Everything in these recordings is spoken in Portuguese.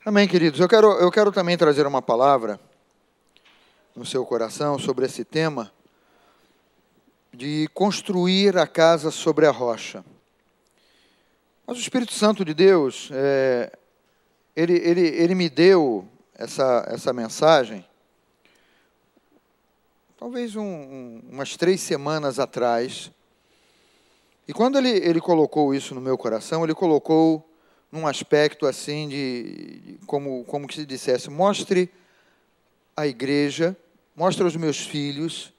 Amém, queridos. Eu quero também trazer uma palavra no seu coração sobre esse tema de construir a casa sobre a rocha. Mas o Espírito Santo de Deus, ele me deu essa mensagem, talvez umas 3 semanas atrás. E quando ele colocou isso no meu coração, ele colocou num aspecto assim como que se dissesse: mostre à igreja, mostre aos meus filhos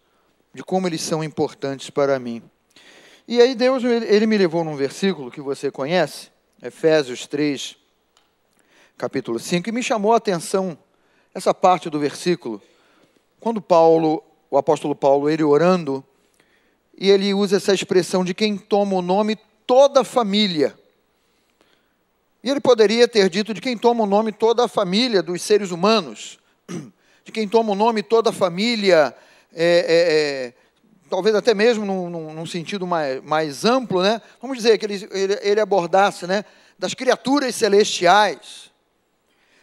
de como eles são importantes para mim. E aí Deus, ele me levou num versículo que você conhece, Efésios 3, capítulo 5, e me chamou a atenção essa parte do versículo, quando o apóstolo Paulo, ele orando, e ele usa essa expressão de quem toma o nome toda a família. E ele poderia ter dito de quem toma o nome toda a família dos seres humanos, de quem toma o nome toda a família, talvez até mesmo num sentido mais amplo, né? Vamos dizer que ele abordasse, né, das criaturas celestiais.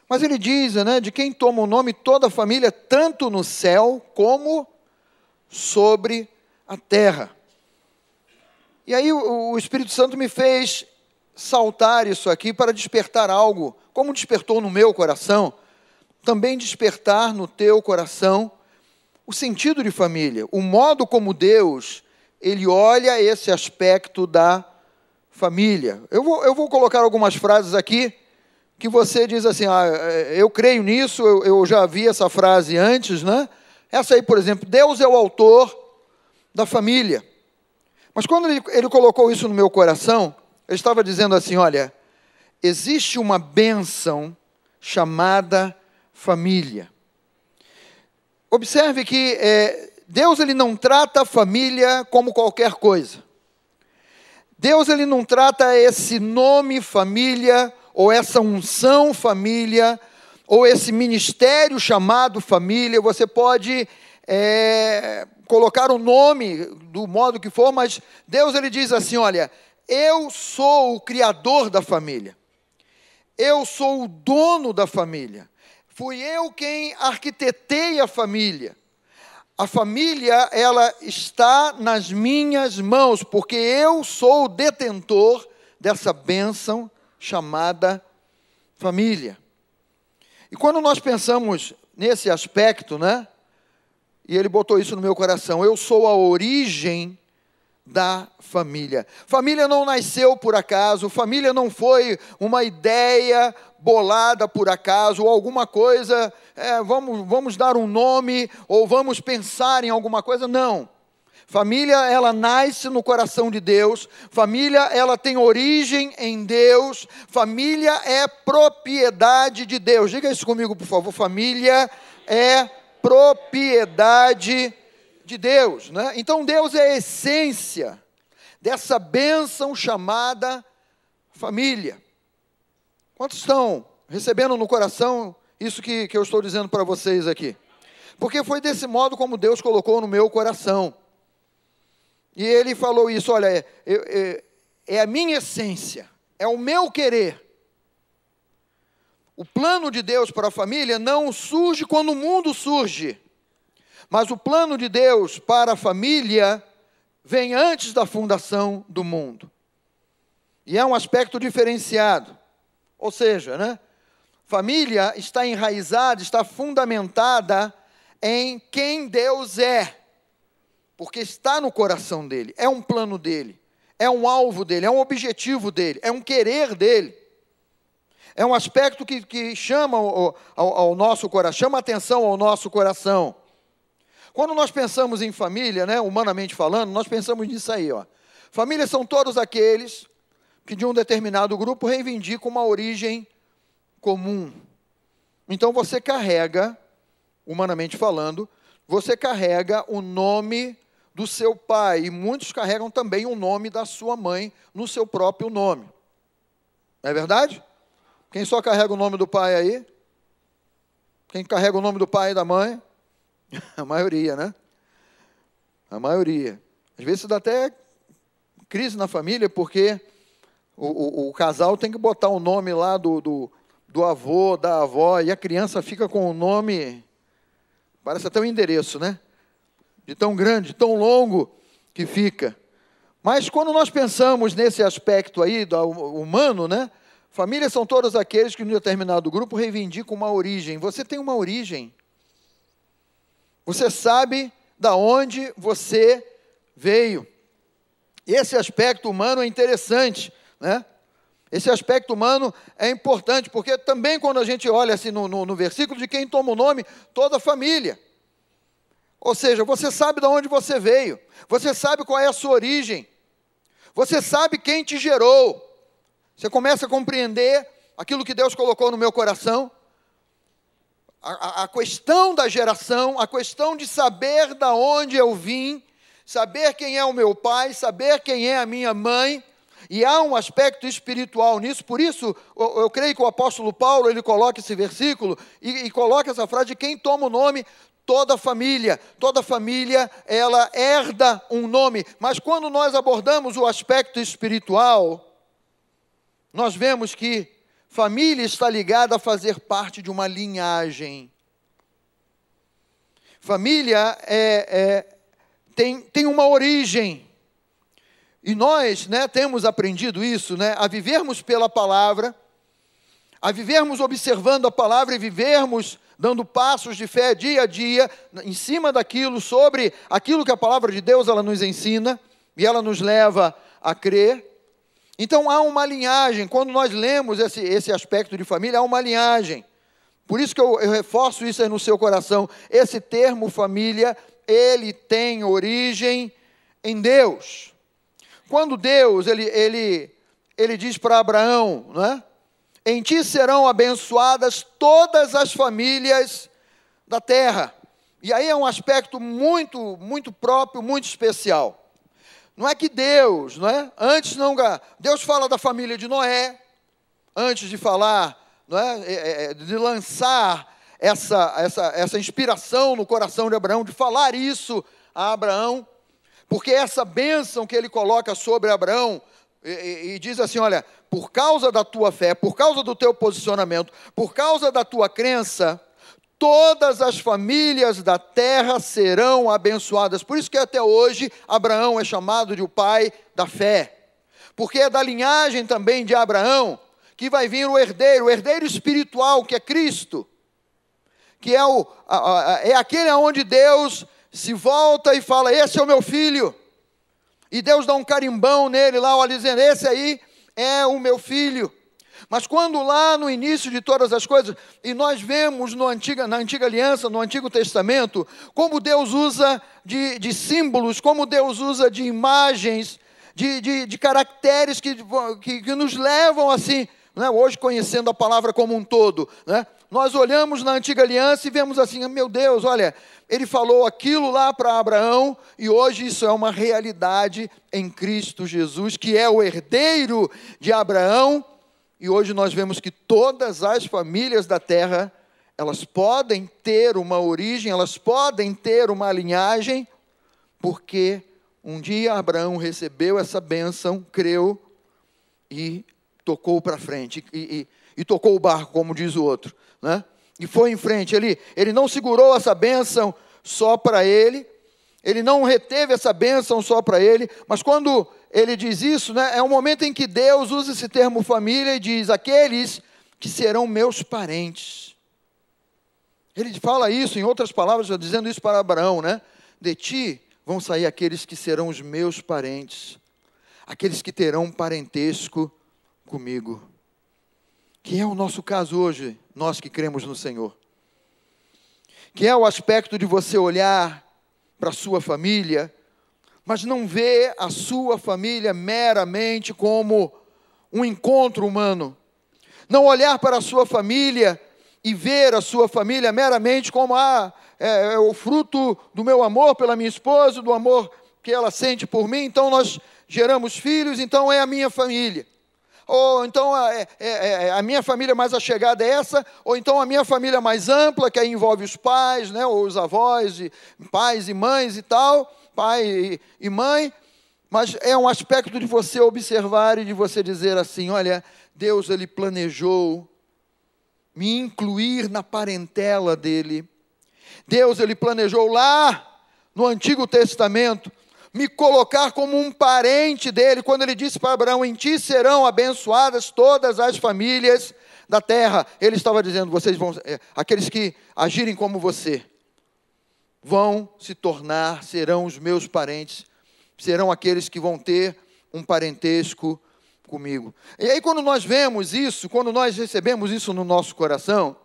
Mas ele diz, né, de quem toma o nome toda a família, tanto no céu como sobre a terra. E aí o Espírito Santo me fez saltar isso aqui para despertar algo, como despertou no meu coração, também despertar no teu coração o sentido de família, o modo como Deus, ele olha esse aspecto da família. Eu vou colocar algumas frases aqui, que você diz assim: eu creio nisso, eu já vi essa frase antes, né? Essa aí, por exemplo: Deus é o autor da família. Mas quando ele colocou isso no meu coração, ele estava dizendo assim: olha, existe uma bênção chamada família. Observe que Deus, ele não trata a família como qualquer coisa. Deus, ele não trata esse nome família, ou essa unção família, ou esse ministério chamado família. Você pode colocar o nome do modo que for, mas Deus, ele diz assim: olha, eu sou o criador da família. Eu sou o dono da família. Fui eu quem arquitetei a família. A família, ela está nas minhas mãos, porque eu sou o detentor dessa bênção chamada família. E quando nós pensamos nesse aspecto, né? E ele botou isso no meu coração: eu sou a origem da família. Família não nasceu por acaso, família não foi uma ideia bolada por acaso, ou alguma coisa, vamos dar um nome, ou vamos pensar em alguma coisa. Não. Família, ela nasce no coração de Deus. Família, ela tem origem em Deus. Família é propriedade de Deus. Diga isso comigo, por favor. Família é propriedade de Deus, né? Então Deus é a essência dessa bênção chamada família. Quantos estão recebendo no coração isso que eu estou dizendo para vocês aqui? Porque foi desse modo como Deus colocou no meu coração. E ele falou isso: olha, é a minha essência, é o meu querer. O plano de Deus para a família não surge quando o mundo surge, mas o plano de Deus para a família vem antes da fundação do mundo. E é um aspecto diferenciado. Ou seja, né? Família está enraizada, está fundamentada em quem Deus é. Porque está no coração dele, é um plano dele, é um alvo dele, é um objetivo dele, é um querer dele. É um aspecto que chama ao nosso coração, chama atenção ao nosso coração. Quando nós pensamos em família, né, humanamente falando, nós pensamos nisso aí, ó. Família são todos aqueles que de um determinado grupo reivindicam uma origem comum. Então você carrega, humanamente falando, você carrega o nome do seu pai, e muitos carregam também o nome da sua mãe no seu próprio nome. Não é verdade? Quem só carrega o nome do pai aí? Quem carrega o nome do pai e da mãe? A maioria, né? A maioria. Às vezes dá até crise na família, porque o casal tem que botar o nome lá do avô, da avó, e a criança fica com o nome, parece até um endereço, né? De tão grande, tão longo que fica. Mas quando nós pensamos nesse aspecto aí do humano, né? Famílias são todos aqueles que, em um determinado grupo, reivindicam uma origem. Você tem uma origem. Você sabe da onde você veio. Esse aspecto humano é interessante, né? Esse aspecto humano é importante, porque também quando a gente olha assim no versículo de quem toma o nome, toda a família. Ou seja, você sabe de onde você veio, você sabe qual é a sua origem, você sabe quem te gerou. Você começa a compreender aquilo que Deus colocou no meu coração, a questão da geração, a questão de saber de onde eu vim, saber quem é o meu pai, saber quem é a minha mãe. E há um aspecto espiritual nisso, por isso eu creio que o apóstolo Paulo, ele coloca esse versículo e coloca essa frase de quem toma o nome, toda família, ela herda um nome. Mas quando nós abordamos o aspecto espiritual, nós vemos que família está ligada a fazer parte de uma linhagem. Família tem uma origem. E nós, né, temos aprendido isso, né, a vivermos pela palavra, a vivermos observando a palavra e vivermos dando passos de fé dia a dia, em cima daquilo, sobre aquilo que a palavra de Deus ela nos ensina, e ela nos leva a crer. Então há uma linhagem, quando nós lemos esse aspecto de família, há uma linhagem. Por isso que eu reforço isso aí no seu coração, esse termo família, ele tem origem em Deus. Quando Deus, ele diz para Abraão, não é? Em ti serão abençoadas todas as famílias da terra. E aí é um aspecto muito, muito próprio, muito especial. Não é que Deus, não é? Deus fala da família de Noé, antes de falar, não é? De lançar essa inspiração no coração de Abraão, de falar isso a Abraão. Porque essa bênção que ele coloca sobre Abraão, e diz assim, olha, por causa da tua fé, por causa do teu posicionamento, por causa da tua crença, todas as famílias da terra serão abençoadas. Por isso que até hoje Abraão é chamado de o pai da fé. Porque é da linhagem também de Abraão que vai vir o herdeiro espiritual, que é Cristo. Que é aquele aonde Deus se volta e fala, esse é o meu filho, e Deus dá um carimbão nele lá, olha, dizendo, esse aí é o meu filho. Mas quando lá no início de todas as coisas, e nós vemos na antiga aliança, no Antigo Testamento, como Deus usa de símbolos, como Deus usa de imagens, de caracteres que nos levam assim, né? Hoje conhecendo a palavra como um todo, né? Nós olhamos na antiga aliança e vemos assim, meu Deus, olha, ele falou aquilo lá para Abraão, e hoje isso é uma realidade em Cristo Jesus, que é o herdeiro de Abraão, e hoje nós vemos que todas as famílias da terra, elas podem ter uma origem, elas podem ter uma linhagem, porque um dia Abraão recebeu essa bênção, creu, e tocou para frente, e tocou o barco, como diz o outro, né? E foi em frente, ele não segurou essa bênção só para ele não reteve essa bênção só para ele, mas quando ele diz isso, né, é um momento em que Deus usa esse termo família e diz, aqueles que serão meus parentes. Ele fala isso, em outras palavras, dizendo isso para Abraão, né? De ti vão sair aqueles que serão os meus parentes, aqueles que terão parentesco comigo. Que é o nosso caso hoje, nós que cremos no Senhor. Que é o aspecto de você olhar para a sua família, mas não ver a sua família meramente como um encontro humano. Não olhar para a sua família e ver a sua família meramente como o fruto do meu amor pela minha esposa, do amor que ela sente por mim, então nós geramos filhos, então é a minha família. Ou então a minha família mais achegada é essa, ou então a minha família mais ampla, que aí envolve os pais, né, ou os avós, pais e mães e tal, pai e mãe, mas é um aspecto de você observar e de você dizer assim, olha, Deus ele planejou me incluir na parentela dele. Deus, ele planejou lá no Antigo Testamento me colocar como um parente dele, quando ele disse para Abraão: em ti serão abençoadas todas as famílias da terra. Ele estava dizendo: vocês vão, aqueles que agirem como você, vão se tornar, serão os meus parentes, serão aqueles que vão ter um parentesco comigo. E aí, quando nós vemos isso, quando nós recebemos isso no nosso coração,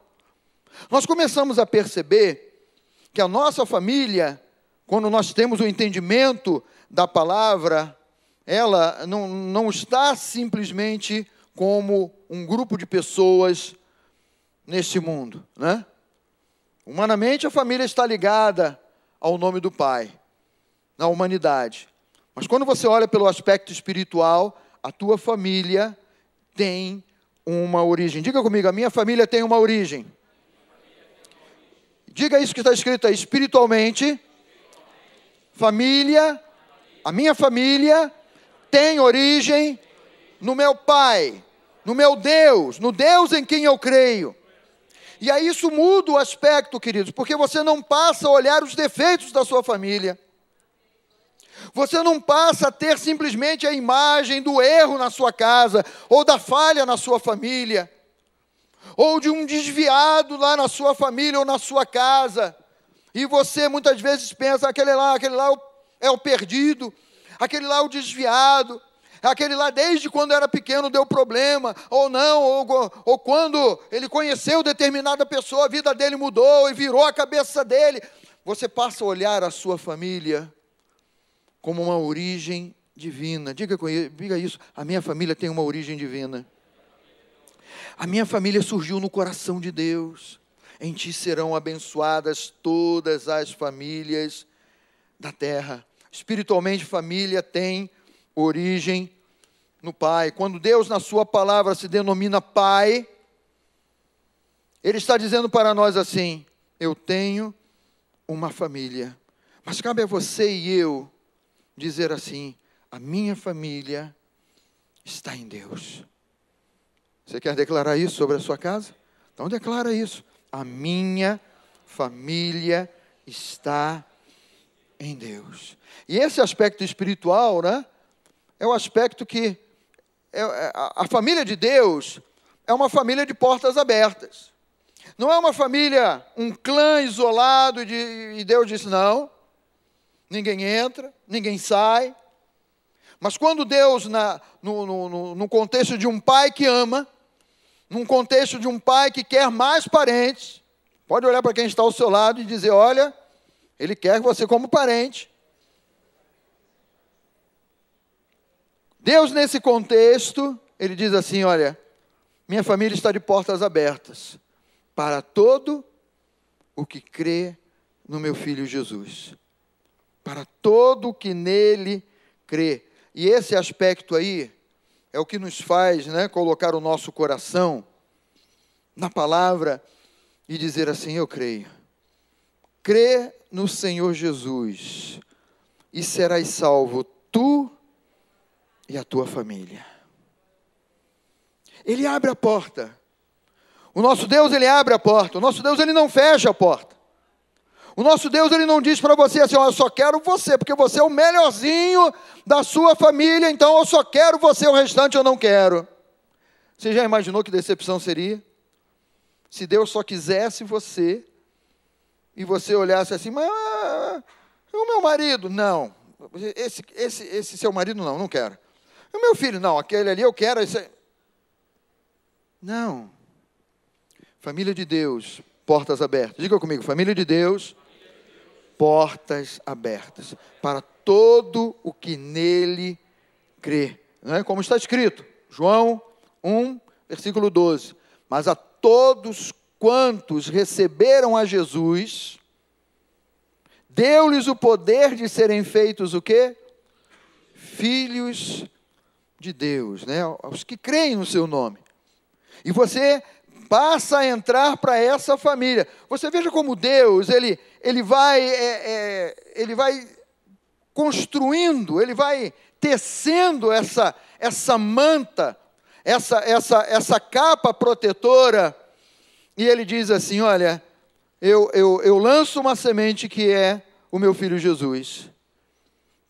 nós começamos a perceber que a nossa família, quando nós temos o entendimento da palavra, ela não está simplesmente como um grupo de pessoas neste mundo, né? Humanamente, a família está ligada ao nome do Pai, na humanidade. Mas quando você olha pelo aspecto espiritual, a tua família tem uma origem. Diga comigo: a minha família tem uma origem. Diga isso que está escrito aí: espiritualmente, família, a minha família tem origem no meu Pai, no meu Deus, no Deus em quem eu creio. E aí isso muda o aspecto, queridos, porque você não passa a olhar os defeitos da sua família. Você não passa a ter simplesmente a imagem do erro na sua casa, ou da falha na sua família, ou de um desviado lá na sua família ou na sua casa. E você muitas vezes pensa: aquele lá é o perdido, aquele lá é o desviado, aquele lá desde quando era pequeno deu problema, ou não, ou quando ele conheceu determinada pessoa, a vida dele mudou e virou a cabeça dele. Você passa a olhar a sua família como uma origem divina. Diga isso: a minha família tem uma origem divina. A minha família surgiu no coração de Deus. Em ti serão abençoadas todas as famílias da terra. Espiritualmente, família tem origem no Pai. Quando Deus, na sua palavra, se denomina Pai, Ele está dizendo para nós assim: eu tenho uma família. Mas cabe a você e eu dizer assim: a minha família está em Deus. Você quer declarar isso sobre a sua casa? Então declara isso: a minha família está em Deus. E esse aspecto espiritual, né, é o aspecto que a família de Deus é uma família de portas abertas. Não é uma família, um clã isolado e Deus disse: não, ninguém entra, ninguém sai. Mas quando Deus, no contexto de um pai que ama, num contexto de um pai que quer mais parentes, pode olhar para quem está ao seu lado e dizer: olha, Ele quer você como parente. Deus, nesse contexto, Ele diz assim: olha, minha família está de portas abertas para todo o que crê no meu Filho Jesus. Para todo o que nele crê. E esse aspecto aí é o que nos faz, né, colocar o nosso coração na palavra e dizer assim: eu creio. Crê no Senhor Jesus e serás salvo, tu e a tua família. Ele abre a porta. O nosso Deus, Ele abre a porta. O nosso Deus, Ele não fecha a porta. O nosso Deus, Ele não diz para você assim: eu só quero você, porque você é o melhorzinho da sua família, então eu só quero você, o restante eu não quero. Você já imaginou que decepção seria? Se Deus só quisesse você, e você olhasse assim: mas o meu marido? Não. Esse seu marido não quero. O meu filho? Não, aquele ali eu quero. Não. Família de Deus, portas abertas. Diga comigo: família de Deus, portas abertas para todo o que nele crê. Não é? Como está escrito, João 1, versículo 12. Mas a todos quantos receberam a Jesus, deu-lhes o poder de serem feitos o quê? Filhos de Deus, né? Os que creem no seu nome. E você passa a entrar para essa família. Você veja como Deus, ele vai construindo, Ele vai tecendo essa manta, essa capa protetora E ele diz assim, olha, eu lanço uma semente que é o meu filho Jesus.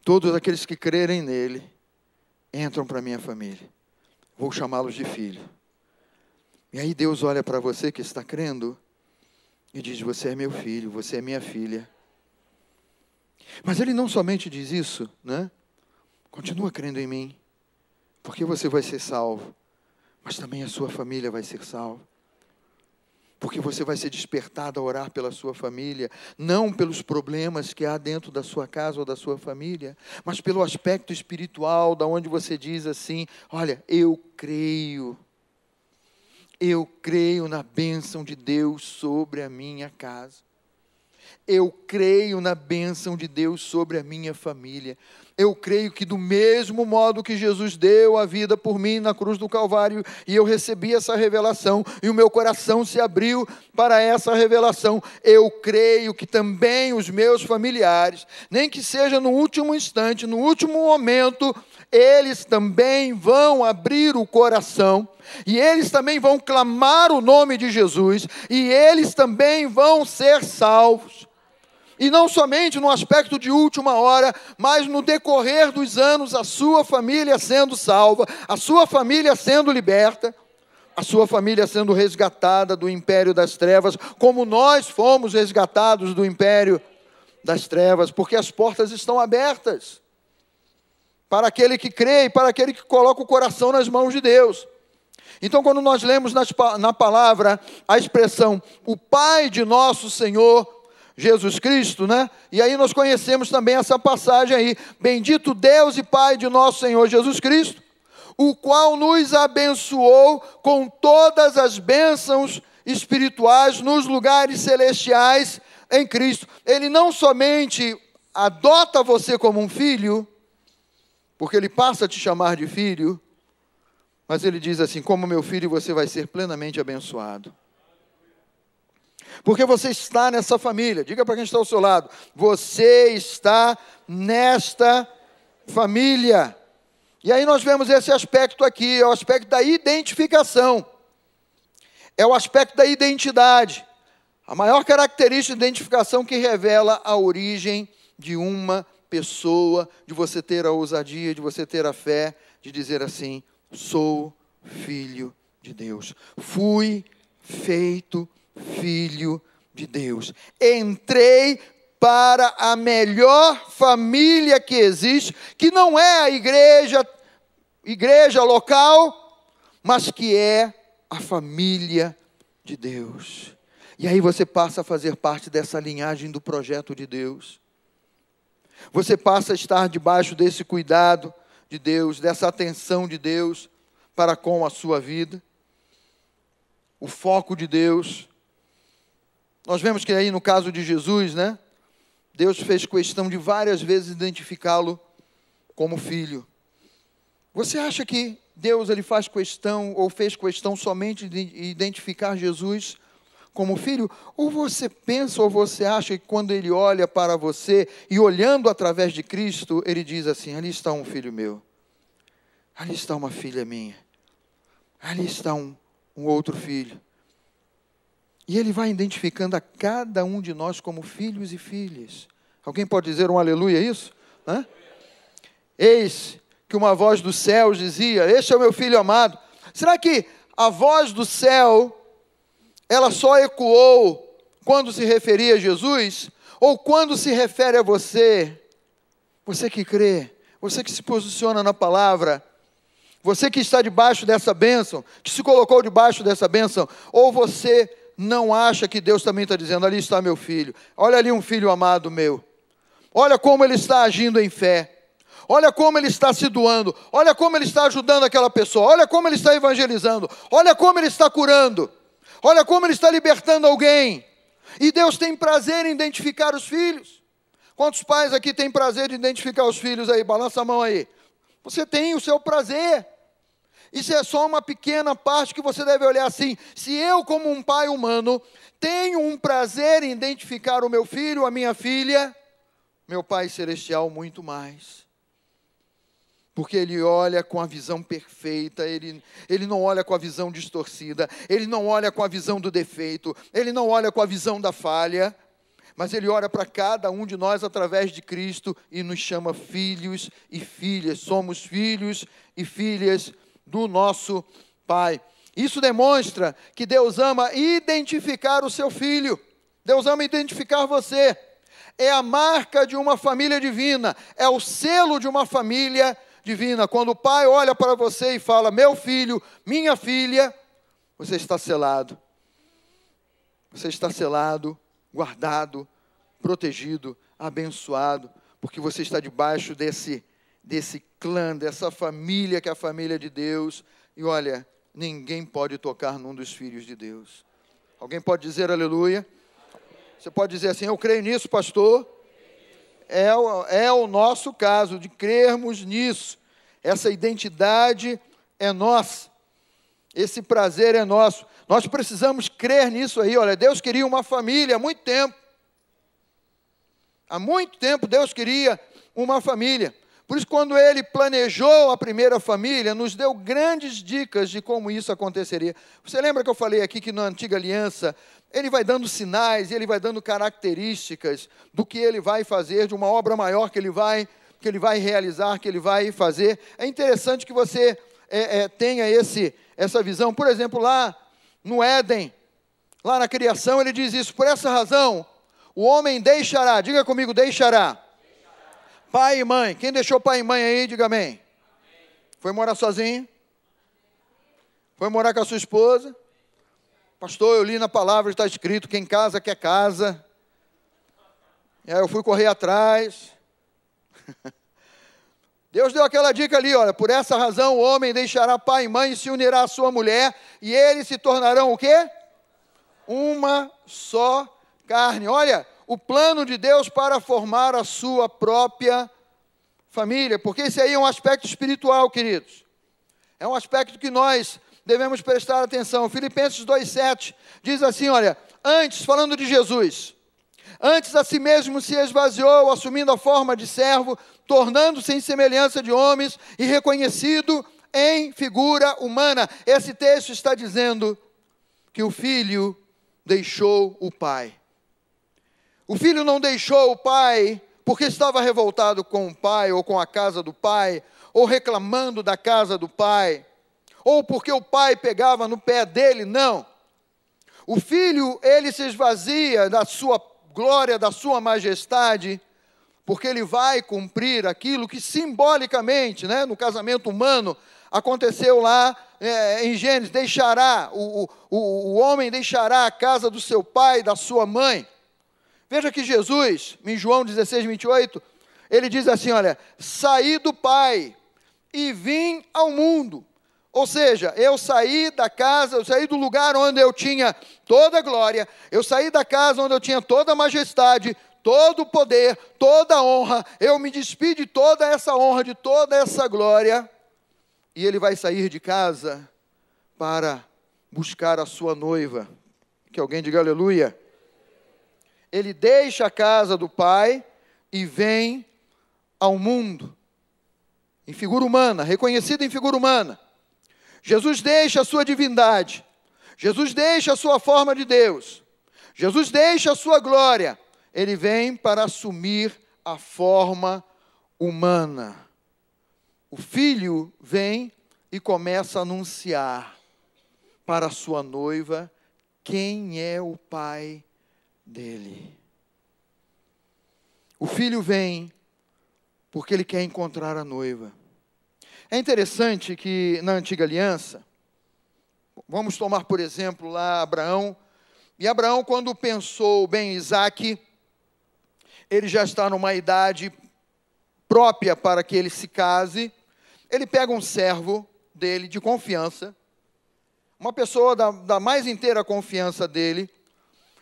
Todos aqueles que crerem nele, entram para a minha família. Vou chamá-los de filho. E aí Deus olha para você que está crendo e diz, você é meu filho, você é minha filha. Mas ele não somente diz isso, né? Continua crendo em mim, porque você vai ser salvo, mas também a sua família vai ser salva. Porque você vai ser despertado a orar pela sua família, não pelos problemas que há dentro da sua casa ou da sua família, mas pelo aspecto espiritual, da onde você diz assim, olha, eu creio na bênção de Deus sobre a minha casa. Eu creio na bênção de Deus sobre a minha família. Eu creio que do mesmo modo que Jesus deu a vida por mim na cruz do Calvário, e eu recebi essa revelação, e o meu coração se abriu para essa revelação, eu creio que também os meus familiares, nem que seja no último instante, no último momento, eles também vão abrir o coração, e eles também vão clamar o nome de Jesus, e eles também vão ser salvos. E não somente no aspecto de última hora, mas no decorrer dos anos, a sua família sendo salva, a sua família sendo liberta, a sua família sendo resgatada do império das trevas, como nós fomos resgatados do império das trevas, porque as portas estão abertas para aquele que crê e para aquele que coloca o coração nas mãos de Deus. Então, quando nós lemos na palavra a expressão, o Pai de nosso Senhor Jesus Cristo, né? E aí nós conhecemos também essa passagem aí, bendito Deus e Pai de nosso Senhor Jesus Cristo, o qual nos abençoou com todas as bênçãos espirituais nos lugares celestiais em Cristo. Ele não somente adota você como um filho, porque ele passa a te chamar de filho, mas ele diz assim, como meu filho você vai ser plenamente abençoado. Porque você está nessa família. Diga para quem está ao seu lado, você está nesta família. E aí nós vemos esse aspecto aqui, é o aspecto da identificação. É o aspecto da identidade. A maior característica de identificação que revela a origem de uma pessoa, de você ter a ousadia, de você ter a fé, de dizer assim, sou filho de Deus. Fui feito filho de Deus. Entrei para a melhor família que existe, que não é a igreja local, mas que é a família de Deus. E aí você passa a fazer parte dessa linhagem do projeto de Deus. Você passa a estar debaixo desse cuidado de Deus, dessa atenção de Deus para com a sua vida. O foco de Deus. Nós vemos que aí no caso de Jesus, né? Deus fez questão de várias vezes identificá-lo como filho. Você acha que Deus ele faz questão ou fez questão somente de identificar Jesus como filho? Ou você pensa ou você acha que quando ele olha para você e olhando através de Cristo, ele diz assim, ali está um filho meu, ali está uma filha minha, ali está um outro filho. E ele vai identificando a cada um de nós como filhos e filhas. Alguém pode dizer um aleluia a isso? Hã? Eis que uma voz do céu dizia, este é o meu filho amado. Será que a voz do céu, ela só ecoou quando se referia a Jesus? Ou quando se refere a você? Você que crê, você que se posiciona na palavra, você que está debaixo dessa bênção, que se colocou debaixo dessa bênção, ou você não acha que Deus também está dizendo, ali está meu filho, olha ali um filho amado meu, olha como ele está agindo em fé, olha como ele está se doando, olha como ele está ajudando aquela pessoa, olha como ele está evangelizando, olha como ele está curando, olha como ele está libertando alguém. E Deus tem prazer em identificar os filhos. Quantos pais aqui têm prazer de identificar os filhos aí? Balança a mão aí. Você tem o seu prazer. Isso é só uma pequena parte que você deve olhar assim. Se eu, como um pai humano, tenho um prazer em identificar o meu filho, a minha filha, meu Pai Celestial muito mais. Porque Ele olha com a visão perfeita, Ele não olha com a visão distorcida, Ele não olha com a visão do defeito, Ele não olha com a visão da falha, mas Ele olha para cada um de nós através de Cristo e nos chama filhos e filhas. Somos filhos e filhas do nosso Pai. Isso demonstra que Deus ama identificar o seu filho. Deus ama identificar você. É a marca de uma família divina, é o selo de uma família divina. Quando o Pai olha para você e fala, meu filho, minha filha, você está selado. Você está selado, guardado, protegido, abençoado, porque você está debaixo desse clã, dessa família que é a família de Deus. E olha, ninguém pode tocar num dos filhos de Deus. Alguém pode dizer aleluia? Você pode dizer assim, eu creio nisso, pastor. É o nosso caso de crermos nisso. Essa identidade é nossa. Esse prazer é nosso. Nós precisamos crer nisso aí. Olha, Deus queria uma família há muito tempo. Há muito tempo Deus queria uma família. Por isso, quando Ele planejou a primeira família, nos deu grandes dicas de como isso aconteceria. Você lembra que eu falei aqui que na antiga aliança, Ele vai dando sinais, Ele vai dando características do que Ele vai fazer, de uma obra maior que Ele vai realizar, que Ele vai fazer. É interessante que você tenha essa visão. Por exemplo, lá no Éden, lá na criação, Ele diz isso, por essa razão, o homem deixará, diga comigo, deixará. Pai e mãe. Quem deixou pai e mãe aí, diga amém. Amém. Foi morar sozinho? Foi morar com a sua esposa? Pastor, eu li na palavra, está escrito, quem casa quer casa. E aí eu fui correr atrás. Deus deu aquela dica ali, olha, por essa razão o homem deixará pai e mãe e se unirá à sua mulher, e eles se tornarão o quê? Uma só carne. Olha, o plano de Deus para formar a sua própria família, porque esse aí é um aspecto espiritual, queridos. É um aspecto que nós devemos prestar atenção. Filipenses 2,7 diz assim, olha, antes, falando de Jesus, antes a si mesmo se esvaziou, assumindo a forma de servo, tornando-se em semelhança de homens e reconhecido em figura humana. Esse texto está dizendo que o filho deixou o pai. O filho não deixou o pai porque estava revoltado com o pai ou com a casa do pai, ou reclamando da casa do pai, ou porque o pai pegava no pé dele, não. O filho, ele se esvazia da sua glória, da sua majestade, porque ele vai cumprir aquilo que simbolicamente, no casamento humano, aconteceu lá em Gênesis, o homem deixará a casa do seu pai, da sua mãe. Veja que Jesus, em João 16, 28, ele diz assim, olha, saí do Pai e vim ao mundo. Ou seja, eu saí da casa, eu saí do lugar onde eu tinha toda a glória, eu saí da casa onde eu tinha toda a majestade, todo o poder, toda a honra, eu me despi de toda essa honra, de toda essa glória, e ele vai sair de casa para buscar a sua noiva. Que alguém diga aleluia. Ele deixa a casa do pai e vem ao mundo, em figura humana, reconhecido em figura humana. Jesus deixa a sua divindade, Jesus deixa a sua forma de Deus, Jesus deixa a sua glória, ele vem para assumir a forma humana. O filho vem e começa a anunciar para a sua noiva quem é o pai dele. O filho vem porque ele quer encontrar a noiva. É interessante que na antiga aliança, vamos tomar por exemplo lá Abraão, e Abraão quando pensou bem em Isaque, ele já está numa idade própria para que ele se case, ele pega um servo dele de confiança, uma pessoa da mais inteira confiança dele,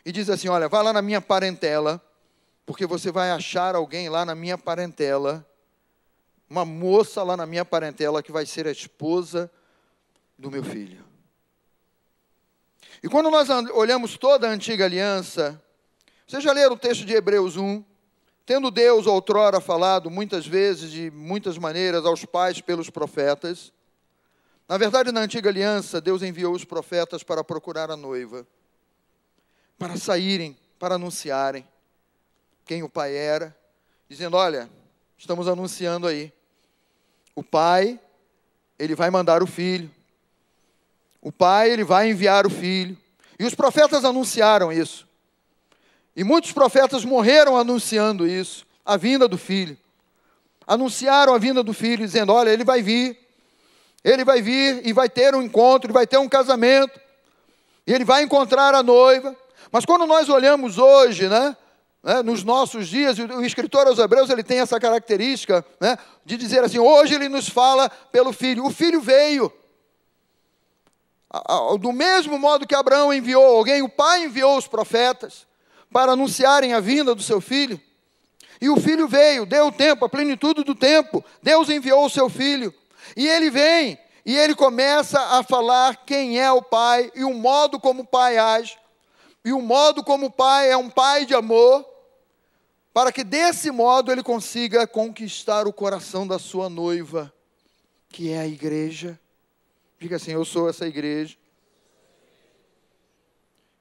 e diz assim, olha, vai lá na minha parentela, porque você vai achar alguém lá na minha parentela, uma moça lá na minha parentela que vai ser a esposa do meu filho. E quando nós olhamos toda a antiga aliança, vocês já leram o texto de Hebreus 1, Tendo Deus outrora falado muitas vezes, de muitas maneiras, aos pais pelos profetas, na verdade, na antiga aliança, Deus enviou os profetas para procurar a noiva, para saírem, para anunciarem quem o pai era, dizendo, olha, estamos anunciando aí, o pai, ele vai mandar o filho, o pai, ele vai enviar o filho, e os profetas anunciaram isso, e muitos profetas morreram anunciando isso, a vinda do filho, anunciaram a vinda do filho, dizendo, olha, ele vai vir e vai ter um encontro, ele vai ter um casamento, e ele vai encontrar a noiva. Mas quando nós olhamos hoje, nos nossos dias, o escritor aos Hebreus, ele tem essa característica, de dizer assim, hoje ele nos fala pelo filho, o filho veio. Do mesmo modo que Abraão enviou alguém, o pai enviou os profetas para anunciarem a vinda do seu filho, e o filho veio, deu o tempo, a plenitude do tempo, Deus enviou o seu filho, e ele vem, e ele começa a falar quem é o pai, e o modo como o pai age, e o modo como o pai é um pai de amor, para que desse modo ele consiga conquistar o coração da sua noiva, que é a igreja. Diga assim, eu sou essa igreja.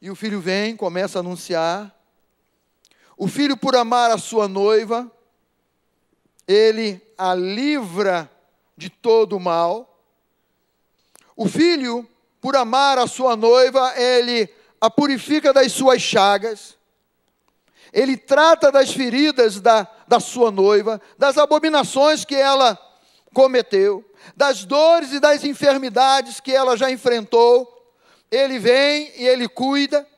E o filho vem, começa a anunciar. O filho, por amar a sua noiva, ele a livra de todo o mal. O filho, por amar a sua noiva, ele a purifica das suas chagas. Ele trata das feridas da sua noiva, das abominações que ela cometeu, das dores e das enfermidades que ela já enfrentou. Ele vem e ele cuida,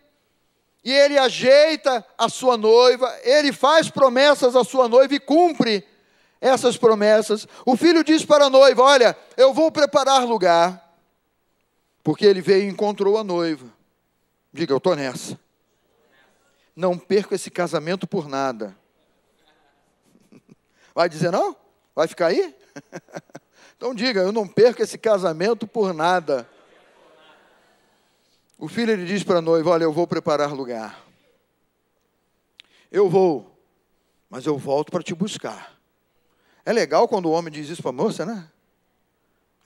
e ele ajeita a sua noiva, ele faz promessas à sua noiva e cumpre essas promessas. O filho diz para a noiva, olha, eu vou preparar lugar, porque ele veio e encontrou a noiva. Diga, eu estou nessa. Não perco esse casamento por nada. Vai dizer não? Vai ficar aí? Então diga, eu não perco esse casamento por nada. O filho, ele diz para a noiva, olha, eu vou preparar lugar. Eu vou, mas eu volto para te buscar. É legal quando o homem diz isso para a moça, né?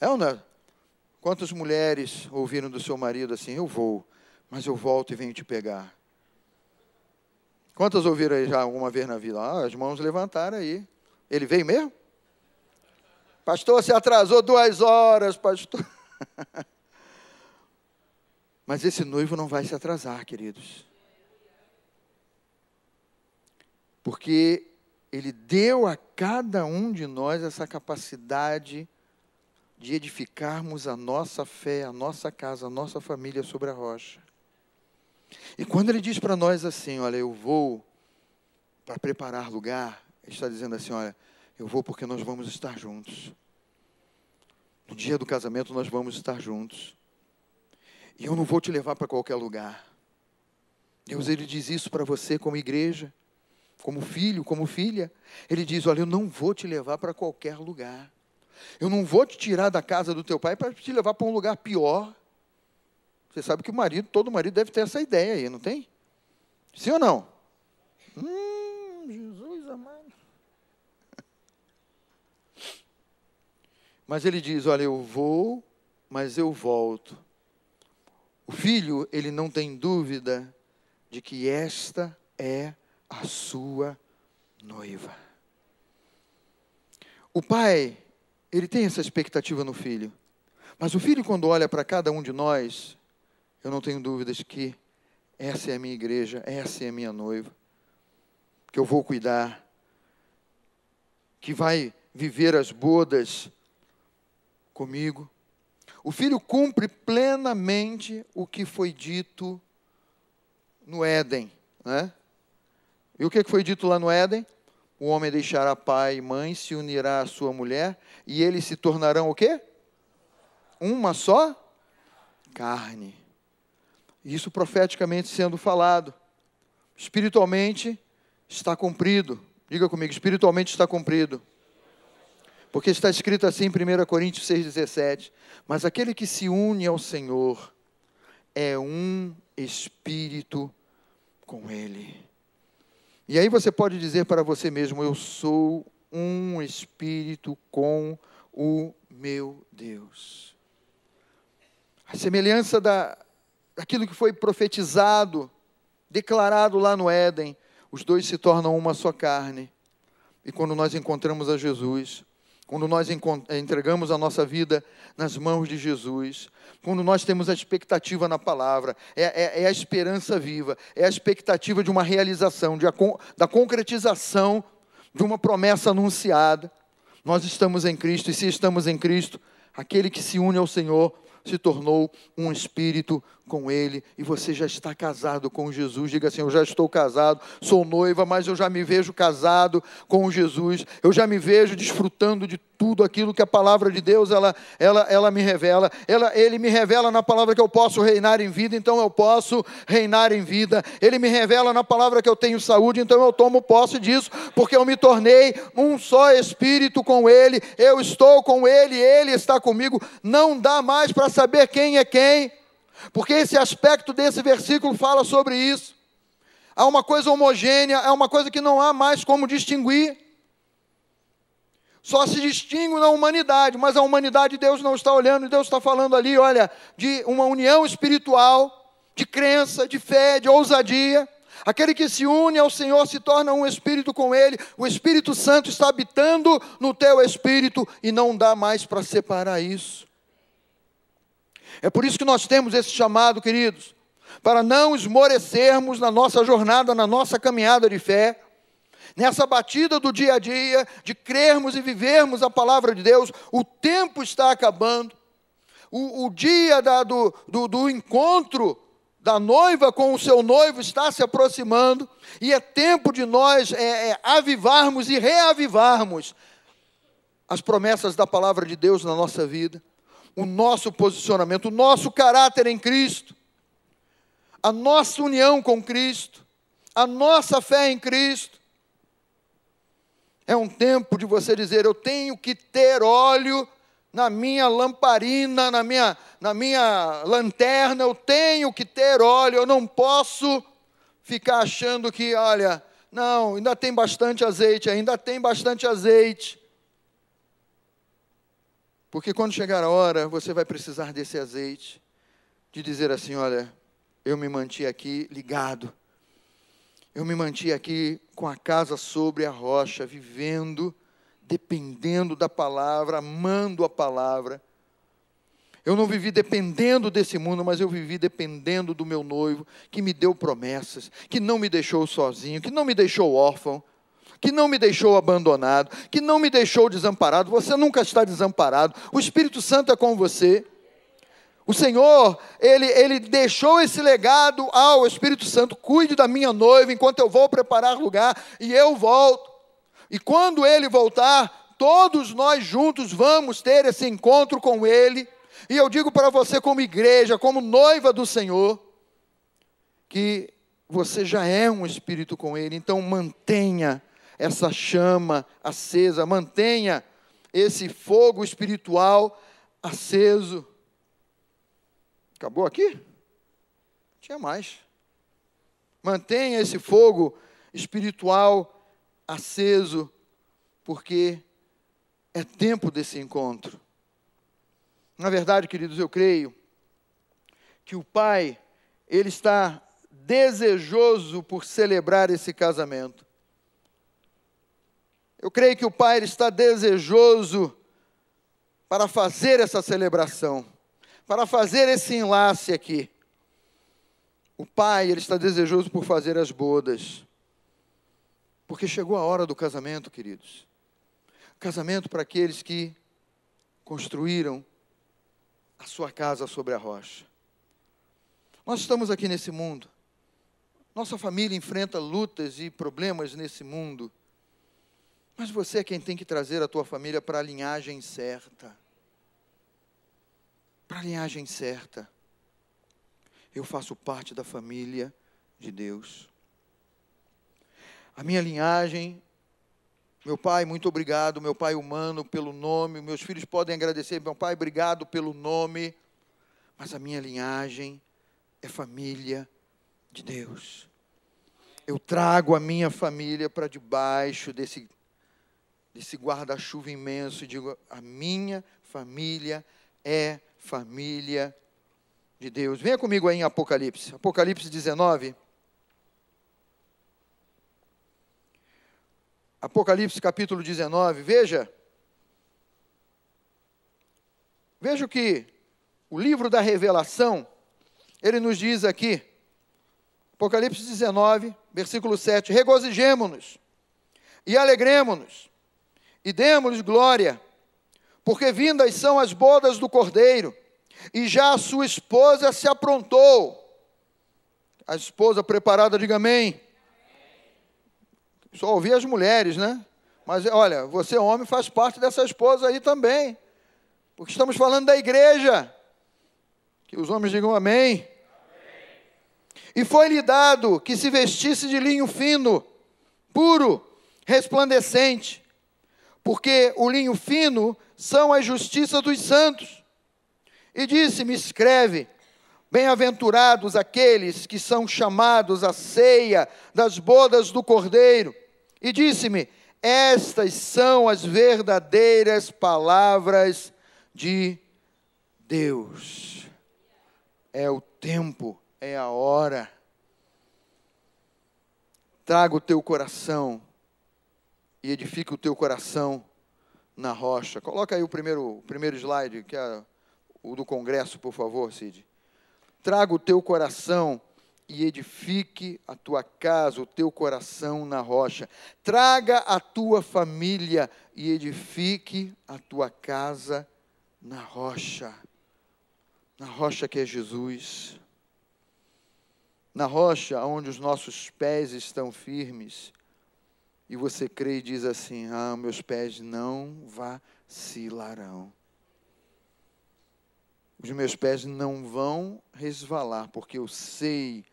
É ou não é? Quantas mulheres ouviram do seu marido assim, eu vou, mas eu volto e venho te pegar. Quantas ouviram aí já alguma vez na vida? As mãos levantaram aí. Ele veio mesmo? Pastor, você atrasou 2 horas, pastor. Mas esse noivo não vai se atrasar, queridos. Porque ele deu a cada um de nós essa capacidade de edificarmos a nossa fé, a nossa casa, a nossa família sobre a rocha. E quando ele diz para nós assim, olha, eu vou para preparar lugar, ele está dizendo assim, olha, eu vou porque nós vamos estar juntos. No dia do casamento nós vamos estar juntos. E eu não vou te levar para qualquer lugar. Deus, ele diz isso para você como igreja, como filho, como filha. Ele diz, olha, eu não vou te levar para qualquer lugar. Eu não vou te tirar da casa do teu pai para te levar para um lugar pior. Você sabe que todo marido deve ter essa ideia aí, não tem? Sim ou não? Jesus amado. Mas ele diz, olha, eu vou, mas eu volto. O filho, ele não tem dúvida de que esta é a sua noiva. O pai, ele tem essa expectativa no filho. Mas o filho, quando olha para cada um de nós, eu não tenho dúvidas que essa é a minha igreja, essa é a minha noiva, que eu vou cuidar, que vai viver as bodas comigo. O filho cumpre plenamente o que foi dito no Éden, né? E o que foi dito lá no Éden? O homem deixará pai e mãe, se unirá à sua mulher, e eles se tornarão o quê? Uma só carne. Isso profeticamente sendo falado. Espiritualmente está cumprido. Diga comigo, espiritualmente está cumprido. Porque está escrito assim em 1 Coríntios 6,17. Mas aquele que se une ao Senhor é um espírito com Ele. E aí você pode dizer para você mesmo: eu sou um espírito com o meu Deus. A semelhança daquilo que foi profetizado, declarado lá no Éden, os dois se tornam uma só carne. E quando nós encontramos a Jesus, quando nós entregamos a nossa vida nas mãos de Jesus, quando nós temos a expectativa na palavra, é a esperança viva, é a expectativa de uma realização, da concretização de uma promessa anunciada. Nós estamos em Cristo, e se estamos em Cristo, aquele que se une ao Senhor se tornou um espírito com Ele, e você já está casado com Jesus. Diga assim: eu já estou casado, sou noiva, mas eu já me vejo casado com Jesus, eu já me vejo desfrutando de tudo aquilo que a palavra de Deus, ela me revela, Ele me revela na palavra que eu posso reinar em vida, então eu posso reinar em vida. Ele me revela na palavra que eu tenho saúde, então eu tomo posse disso, porque eu me tornei um só espírito com Ele, eu estou com Ele, Ele está comigo. Não dá mais para saber quem é quem, porque esse aspecto desse versículo fala sobre isso. Há uma coisa homogênea, é uma coisa que não há mais como distinguir. Só se distingue na humanidade, mas a humanidade Deus não está olhando, Deus está falando ali, olha, de uma união espiritual, de crença, de fé, de ousadia. Aquele que se une ao Senhor se torna um espírito com Ele, o Espírito Santo está habitando no teu espírito, e não dá mais para separar isso. É por isso que nós temos esse chamado, queridos, para não esmorecermos na nossa jornada, na nossa caminhada de fé, nessa batida do dia a dia, de crermos e vivermos a palavra de Deus. O tempo está acabando, o dia do encontro da noiva com o seu noivo está se aproximando, e é tempo de nós avivarmos e reavivarmos as promessas da palavra de Deus na nossa vida, o nosso posicionamento, o nosso caráter em Cristo, a nossa união com Cristo, a nossa fé em Cristo. É um tempo de você dizer: eu tenho que ter óleo na minha lamparina, na minha lanterna, eu tenho que ter óleo, eu não posso ficar achando que, olha, não, ainda tem bastante azeite, Porque quando chegar a hora, você vai precisar desse azeite, de dizer assim: olha, eu me manti aqui ligado, eu me manti aqui com a casa sobre a rocha, vivendo, dependendo da palavra, amando a palavra. Eu não vivi dependendo desse mundo, mas eu vivi dependendo do meu noivo, que me deu promessas, que não me deixou sozinho, que não me deixou órfão, que não me deixou abandonado, que não me deixou desamparado. Você nunca está desamparado, o Espírito Santo é com você. O Senhor, Ele deixou esse legado ao Espírito Santo: cuide da minha noiva enquanto eu vou preparar lugar, e eu volto. E quando Ele voltar, todos nós juntos vamos ter esse encontro com Ele. E eu digo para você, como igreja, como noiva do Senhor, que você já é um espírito com Ele. Então mantenha essa chama acesa, mantenha esse fogo espiritual aceso. Acabou aqui? Tinha mais. Mantenha esse fogo espiritual aceso, porque é tempo desse encontro. Na verdade, queridos, eu creio que o Pai, Ele está desejoso por celebrar esse casamento. Eu creio que o Pai, Ele está desejoso para fazer essa celebração, para fazer esse enlace aqui. O Pai, Ele está desejoso por fazer as bodas, porque chegou a hora do casamento, queridos. Casamento para aqueles que construíram a sua casa sobre a rocha. Nós estamos aqui nesse mundo, nossa família enfrenta lutas e problemas nesse mundo, mas você é quem tem que trazer a tua família para a linhagem certa. Para a linhagem certa. Eu faço parte da família de Deus. A minha linhagem, meu pai, muito obrigado, meu pai humano, pelo nome. Meus filhos podem agradecer, meu pai, obrigado pelo nome. Mas a minha linhagem é família de Deus. eu trago a minha família para debaixo desse guarda-chuva imenso e digo, a minha família é família de Deus. Venha comigo aí em Apocalipse. Apocalipse 19. Apocalipse capítulo 19. Veja o que o livro da Revelação, ele nos diz aqui. Apocalipse 19, versículo 7. Regozijemo-nos e alegremo-nos e demos-lhes glória, porque vindas são as bodas do Cordeiro, e já a sua esposa se aprontou. A esposa preparada, diga amém. Só ouvi as mulheres, né? Mas olha, você homem faz parte dessa esposa aí também, porque estamos falando da igreja. Que os homens digam amém. E foi-lhe dado que se vestisse de linho fino, puro, resplandecente, porque o linho fino são a justiça dos santos. E disse-me, escreve, bem-aventurados aqueles que são chamados à ceia das bodas do Cordeiro. E disse-me, estas são as verdadeiras palavras de Deus. É o tempo, é a hora. Traga o teu coração e edifique o teu coração na rocha. Coloca aí o primeiro slide, que é o do congresso, por favor, Cid. Traga o teu coração e edifique a tua casa, o teu coração na rocha. Traga a tua família e edifique a tua casa na rocha. Na rocha que é Jesus. Na rocha onde os nossos pés estão firmes. E você crê e diz assim, meus pés não vacilarão. Os meus pés não vão resvalar, porque eu sei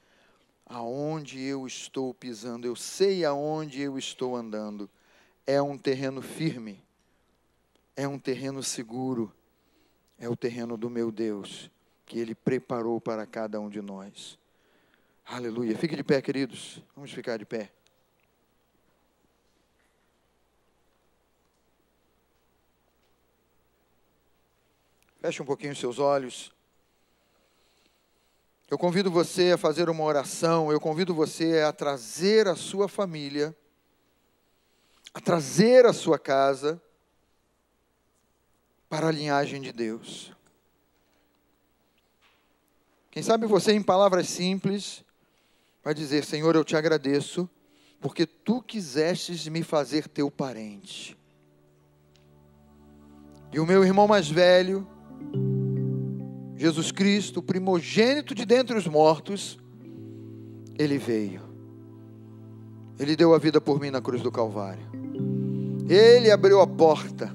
aonde eu estou pisando, eu sei aonde eu estou andando. É um terreno firme, é um terreno seguro, é o terreno do meu Deus, que Ele preparou para cada um de nós. Aleluia. Fique de pé, queridos. Vamos ficar de pé. Feche um pouquinho os seus olhos. Eu convido você a fazer uma oração, eu convido você a trazer a sua família, a trazer a sua casa para a linhagem de Deus. Quem sabe você, em palavras simples, vai dizer, Senhor, eu te agradeço, porque Tu quisestes me fazer Teu parente. E o meu irmão mais velho, Jesus Cristo, primogênito de dentre os mortos, Ele veio. Ele deu a vida por mim na cruz do Calvário. Ele abriu a porta.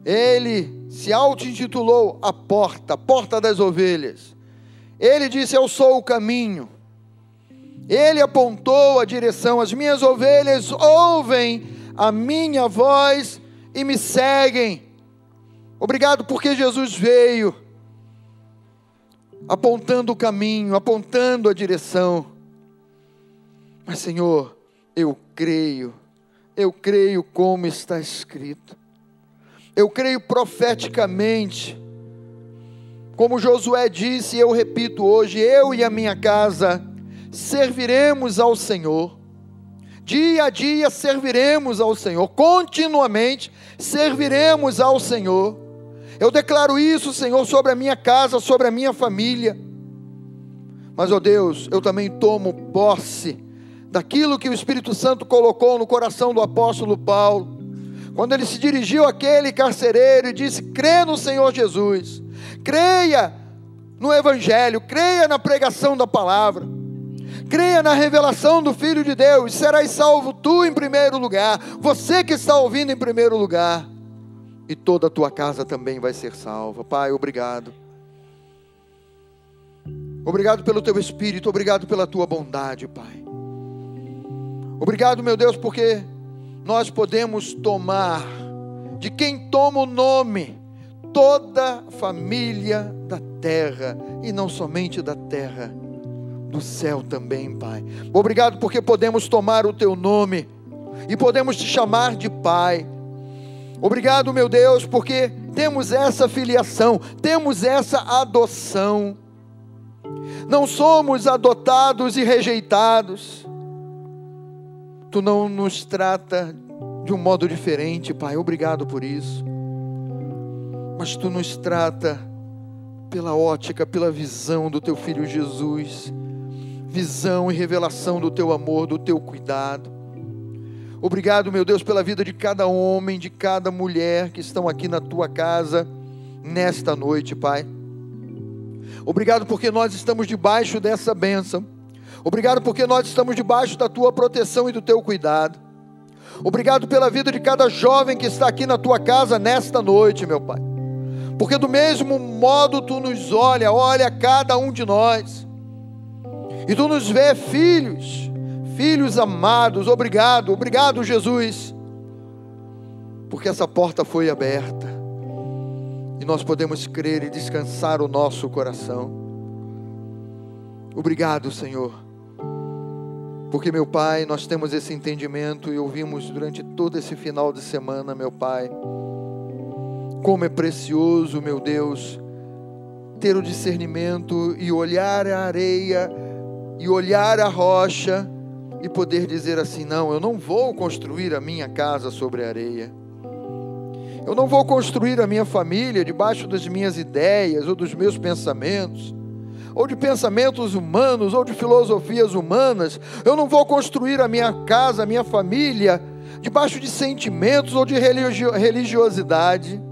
Ele se auto-intitulou a porta das ovelhas. Ele disse, eu sou o caminho. Ele apontou a direção. As minhas ovelhas ouvem a minha voz e me seguem. Obrigado porque Jesus veio apontando o caminho, apontando a direção. Mas Senhor, eu creio como está escrito. Eu creio profeticamente, como Josué disse, e eu repito hoje, eu e a minha casa serviremos ao Senhor. Dia a dia serviremos ao Senhor, continuamente serviremos ao Senhor. Eu declaro isso, Senhor, sobre a minha casa, sobre a minha família. Mas, ó Deus, eu também tomo posse daquilo que o Espírito Santo colocou no coração do apóstolo Paulo, quando ele se dirigiu àquele carcereiro e disse, crê no Senhor Jesus, creia no Evangelho, creia na pregação da palavra, creia na revelação do Filho de Deus, serás salvo tu em primeiro lugar, você que está ouvindo em primeiro lugar, e toda a tua casa também vai ser salva. Pai, obrigado. Obrigado pelo teu Espírito, obrigado pela tua bondade, Pai. Obrigado, meu Deus, porque nós podemos tomar, de quem toma o nome, toda a família da terra, e não somente da terra, do céu também, Pai. Obrigado porque podemos tomar o Teu nome e podemos Te chamar de Pai. Obrigado, meu Deus, porque temos essa filiação, temos essa adoção. Não somos adotados e rejeitados. Tu não nos trata de um modo diferente, Pai. Obrigado por isso. Mas Tu nos trata pela ótica, pela visão do Teu Filho Jesus. Visão e revelação do Teu amor, do Teu cuidado. Obrigado, meu Deus, pela vida de cada homem, de cada mulher que estão aqui na Tua casa nesta noite, Pai. Obrigado porque nós estamos debaixo dessa bênção. Obrigado porque nós estamos debaixo da Tua proteção e do Teu cuidado. Obrigado pela vida de cada jovem que está aqui na Tua casa nesta noite, meu Pai. Porque do mesmo modo Tu nos olha cada um de nós. E Tu nos vê filhos amados. Obrigado, obrigado, Jesus. Porque essa porta foi aberta. E nós podemos crer e descansar o nosso coração. Obrigado, Senhor. Porque, meu Pai, nós temos esse entendimento e ouvimos durante todo esse final de semana, meu Pai, como é precioso, meu Deus, ter o discernimento e olhar a areia e olhar a rocha e poder dizer assim: não, eu não vou construir a minha casa sobre a areia. Eu não vou construir a minha família debaixo das minhas ideias ou dos meus pensamentos, ou de pensamentos humanos, ou de filosofias humanas. Eu não vou construir a minha casa, a minha família, debaixo de sentimentos ou de religiosidade.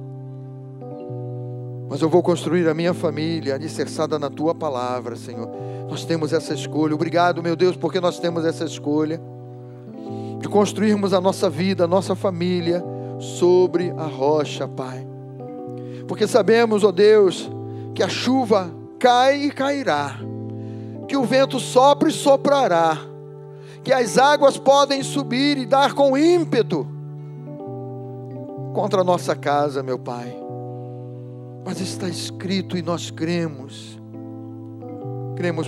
Mas eu vou construir a minha família alicerçada na Tua palavra, Senhor. Nós temos essa escolha. Obrigado, meu Deus, porque nós temos essa escolha de construirmos a nossa vida, a nossa família sobre a rocha, Pai. Porque sabemos, ó Deus, que a chuva cai e cairá, que o vento sopra e soprará, que as águas podem subir e dar com ímpeto contra a nossa casa, meu Pai. Mas está escrito e nós cremos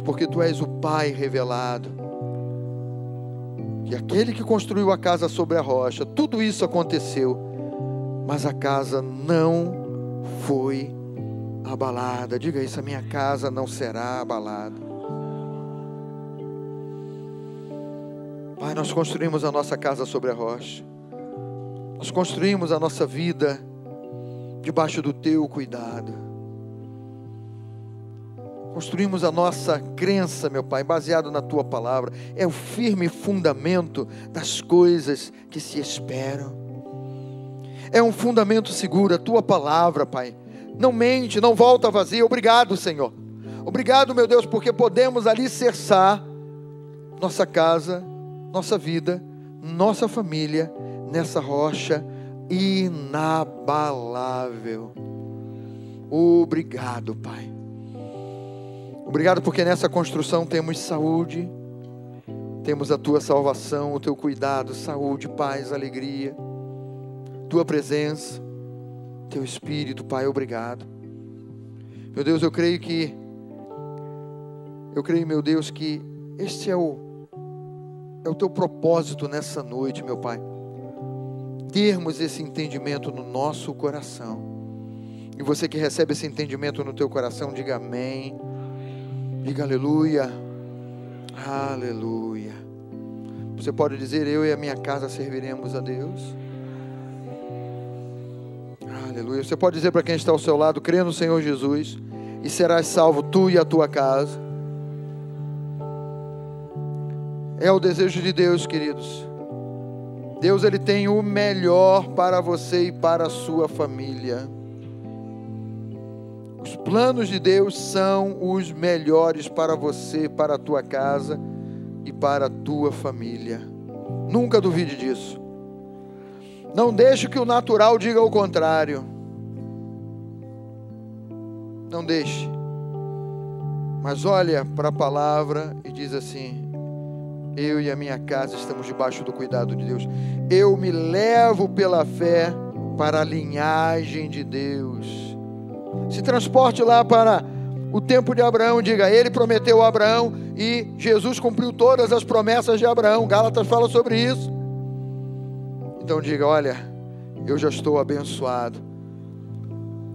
porque Tu és o Pai revelado, que aquele que construiu a casa sobre a rocha, tudo isso aconteceu, mas a casa não foi abalada. Diga isso: a minha casa não será abalada. Pai, nós construímos a nossa casa sobre a rocha, nós construímos a nossa vida debaixo do Teu cuidado, construímos a nossa crença, meu Pai, baseado na Tua palavra. É o firme fundamento das coisas que se esperam. É um fundamento seguro, a Tua palavra, Pai. Não mente, não volta vazia. Obrigado, Senhor. Obrigado, meu Deus, porque podemos alicerçar nossa casa, nossa vida, nossa família nessa rocha inabalável. Obrigado, Pai. Obrigado porque nessa construção temos saúde, temos a Tua salvação, o Teu cuidado, saúde, paz, alegria, Tua presença, Teu Espírito, Pai. Obrigado. Meu Deus, eu creio, meu Deus, que este é o Teu propósito nessa noite, meu Pai. Termos esse entendimento no nosso coração. E você que recebe esse entendimento no teu coração, diga amém. Diga aleluia. Aleluia. Você pode dizer: eu e a minha casa serviremos a Deus. Aleluia. Você pode dizer para quem está ao seu lado: crê no Senhor Jesus e serás salvo, tu e a tua casa. É o desejo de Deus, queridos. Deus, Ele tem o melhor para você e para a sua família. Os planos de Deus são os melhores para você, para a tua casa e para a tua família. Nunca duvide disso. Não deixe que o natural diga o contrário. Não deixe. Mas olha para a palavra e diz assim: eu e a minha casa estamos debaixo do cuidado de Deus. Eu me levo pela fé para a linhagem de Deus. Se transporte lá para o tempo de Abraão. Diga, ele prometeu a Abraão e Jesus cumpriu todas as promessas de Abraão. Gálatas fala sobre isso. Então diga, olha, eu já estou abençoado.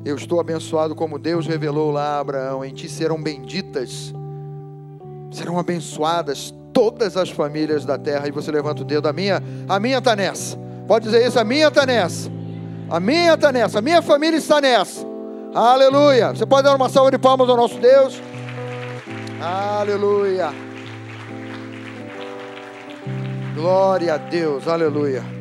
Eu estou abençoado como Deus revelou lá a Abraão. Em ti serão benditas, serão abençoadas todas as famílias da terra. E você levanta o dedo, a minha está nessa. Pode dizer isso, a minha está nessa. A minha está nessa, a minha família está nessa. Aleluia. Você pode dar uma salva de palmas ao nosso Deus? Aleluia. Glória a Deus, aleluia.